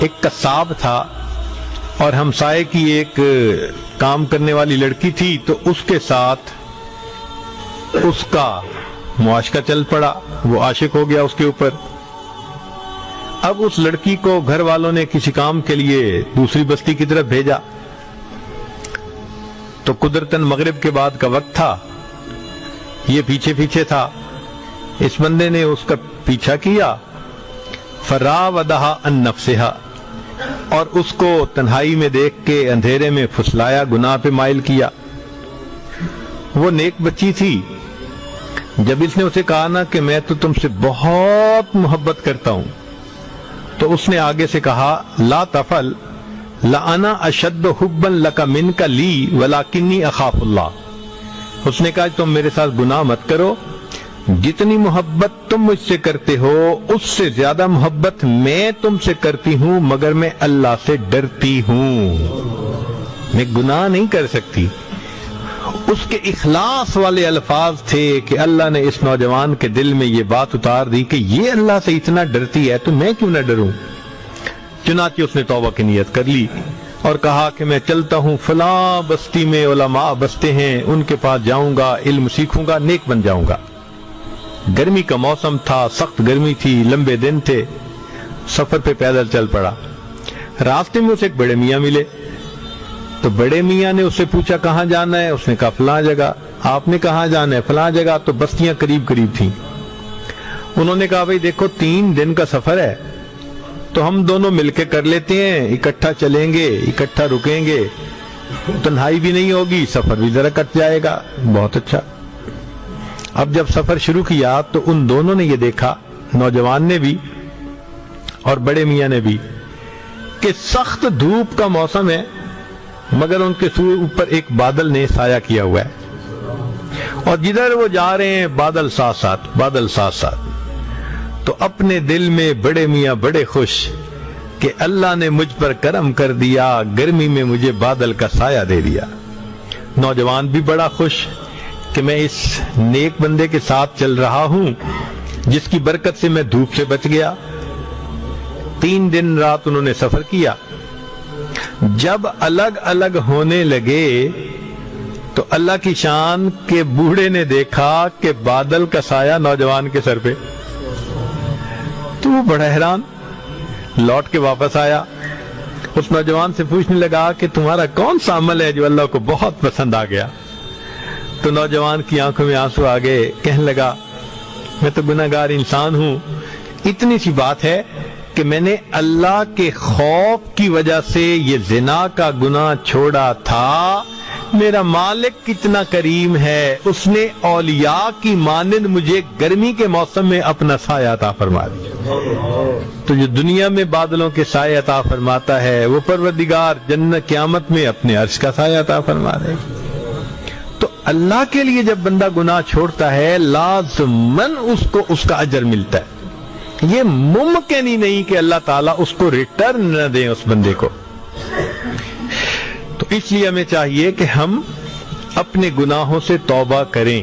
ایک قصاب تھا اور ہمسائے کی ایک کام کرنے والی لڑکی تھی، تو اس کے ساتھ اس کا معاشقہ چل پڑا، وہ عاشق ہو گیا اس کے اوپر۔ اب اس لڑکی کو گھر والوں نے کسی کام کے لیے دوسری بستی کی طرف بھیجا، تو قدرتاً مغرب کے بعد کا وقت تھا، یہ پیچھے پیچھے تھا، اس بندے نے اس کا پیچھا کیا، فراودہا عن نفسہا، اور اس کو تنہائی میں دیکھ کے اندھیرے میں پھسلایا، گناہ پہ مائل کیا۔ وہ نیک بچی تھی، جب اس نے اسے کہا نا کہ میں تو تم سے بہت محبت کرتا ہوں، تو اس نے آگے سے کہا لا تفعل لأنا اشد حبا لک منک لی ولکنی اخاف اللہ۔ اس نے کہا تم میرے ساتھ گناہ مت کرو، جتنی محبت تم مجھ سے کرتے ہو اس سے زیادہ محبت میں تم سے کرتی ہوں، مگر میں اللہ سے ڈرتی ہوں، میں گناہ نہیں کر سکتی۔ اس کے اخلاص والے الفاظ تھے کہ اللہ نے اس نوجوان کے دل میں یہ بات اتار دی کہ یہ اللہ سے اتنا ڈرتی ہے تو میں کیوں نہ ڈروں۔ چنانچہ اس نے توبہ کی نیت کر لی اور کہا کہ میں چلتا ہوں، فلاں بستی میں علماء بستے ہیں، ان کے پاس جاؤں گا، علم سیکھوں گا، نیک بن جاؤں گا۔ گرمی کا موسم تھا، سخت گرمی تھی، لمبے دن تھے، سفر پہ پیدل چل پڑا۔ راستے میں اسے ایک بڑے میاں ملے، تو بڑے میاں نے اس سے پوچھا کہاں جانا ہے؟ اس نے کہا فلاں جگہ۔ آپ نے کہاں جانا ہے؟ فلاں جگہ۔ تو بستیاں قریب قریب تھیں۔ انہوں نے کہا بھئی دیکھو 3 دن کا سفر ہے، تو ہم دونوں مل کے کر لیتے ہیں، اکٹھا چلیں گے، اکٹھا رکیں گے، تنہائی بھی نہیں ہوگی، سفر بھی ذرا کٹ جائے گا۔ بہت اچھا۔ اب جب سفر شروع کیا تو ان دونوں نے یہ دیکھا، نوجوان نے بھی اور بڑے میاں نے بھی، کہ سخت دھوپ کا موسم ہے، مگر ان کے اوپر ایک بادل نے سایہ کیا ہوا ہے، اور جدھر وہ جا رہے ہیں بادل ساتھ ساتھ، بادل ساتھ ساتھ۔ تو اپنے دل میں بڑے میاں بڑے خوش کہ اللہ نے مجھ پر کرم کر دیا، گرمی میں مجھے بادل کا سایہ دے دیا۔ نوجوان بھی بڑا خوش کہ میں اس نیک بندے کے ساتھ چل رہا ہوں جس کی برکت سے میں دھوپ سے بچ گیا۔ 3 دن رات انہوں نے سفر کیا۔ جب الگ الگ ہونے لگے تو اللہ کی شان کے بوڑھے نے دیکھا کہ بادل کا سایہ نوجوان کے سر پہ، تو وہ بڑا حیران، لوٹ کے واپس آیا، اس نوجوان سے پوچھنے لگا کہ تمہارا کون سا عمل ہے جو اللہ کو بہت پسند آ گیا؟ تو نوجوان کی آنکھوں میں آنسو آ گئے، کہنے لگا میں تو گناہگار انسان ہوں، اتنی سی بات ہے کہ میں نے اللہ کے خوف کی وجہ سے یہ زنا کا گناہ چھوڑا تھا۔ میرا مالک کتنا کریم ہے، اس نے اولیاء کی مانند مجھے گرمی کے موسم میں اپنا سایہ عطا فرما دیا۔ تو جو دنیا میں بادلوں کے سایہ عطا فرماتا ہے، وہ پروردگار جنت قیامت میں اپنے عرش کا سایہ عطا فرما دے۔ تو اللہ کے لیے جب بندہ گناہ چھوڑتا ہے لازماً اس کو اس کا اجر ملتا ہے۔ یہ ممکن ہی نہیں کہ اللہ تعالیٰ اس کو ریٹرن نہ دیں اس بندے کو۔ تو اس لیے ہمیں چاہیے کہ ہم اپنے گناہوں سے توبہ کریں۔